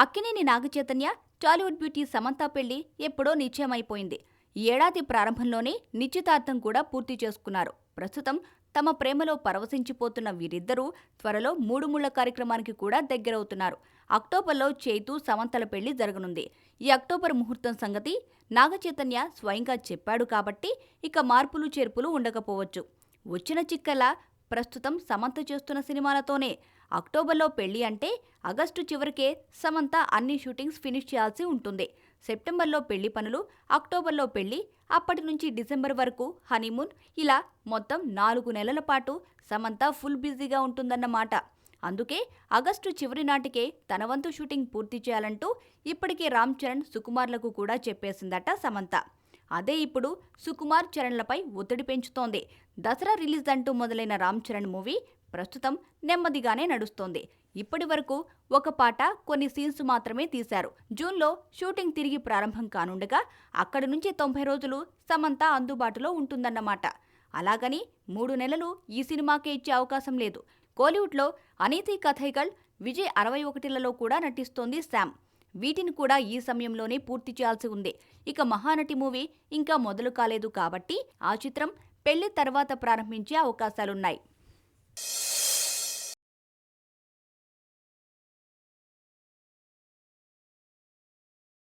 Akkineni Naga Chaitanya, Tollywood beauty Samantha పెళ్లి ఎప్పుడో నిశ్చయమైపోయింది. ఈ ఏడాది ప్రారంభంలోనే నిశ్చితార్థం కూడా పూర్తి చేసుకున్నారు. ప్రస్తుతం తమ ప్రేమలో పరవశించిపోతున్న వీరిద్దరూ త్వరలో మూడు ముళ్ల కార్యక్రమానికి కూడా దగ్గరవుతున్నారు. అక్టోబర్లో చైతు, సమంతల పెళ్లి జరగనుంది. ఈ అక్టోబర్ ముహూర్తం సంగతి నాగచైతన్య స్వయంగా చెప్పాడు కాబట్టి ఇక మార్పులు చేర్పులు ఉండకపోవచ్చు. వచ్చిన చిక్కలా ప్రస్తుతం సమంత చేస్తున్న సినిమాలతోనే. అక్టోబర్లో పెళ్లి అంటే ఆగస్టు చివరికే సమంత అన్ని షూటింగ్స్ ఫినిష్ చేయాల్సి ఉంటుంది. సెప్టెంబర్లో పెళ్లి పనులు, అక్టోబర్లో పెళ్లి, అప్పటి నుంచి డిసెంబర్ వరకు హనీమూన్, ఇలా మొత్తం 4 నెలల పాటు సమంత ఫుల్ బిజీగా ఉంటుందన్నమాట. అందుకే ఆగస్టు చివరి నాటికే తన వంతు షూటింగ్ పూర్తి చేయాలంటూ ఇప్పటికే రామ్ చరణ్, సుకుమార్లకు కూడా చెప్పేసిందట సమంత. అదే ఇప్పుడు సుకుమార్, చరణ్లపై ఒత్తిడి పెంచుతోంది. దసరా రిలీజ్ అంటూ మొదలైన రామ్ చరణ్ మూవీ ప్రస్తుతం నెమ్మదిగానే నడుస్తోంది. ఇప్పటి వరకు ఒక పాట, కొన్ని సీన్స్ మాత్రమే తీశారు. జూన్లో షూటింగ్ తిరిగి ప్రారంభం కానుండగా అక్కడి నుంచి 90 రోజులు సమంత అందుబాటులో ఉంటుందన్నమాట. అలాగని 3 నెలలు ఈ సినిమాకే ఇచ్చే అవకాశం లేదు. కోలీవుడ్లో అనీతి కథైకల్, విజయ్ 61లలో కూడా నటిస్తోంది శామ్. వీటిని కూడా ఈ సమయంలోనే పూర్తి చేయాల్సి ఉంది. ఇక మహానటి మూవీ ఇంకా మొదలు కాలేదు కాబట్టి ఆ చిత్రం పెళ్లి తర్వాత ప్రారంభించే అవకాశాలున్నాయి.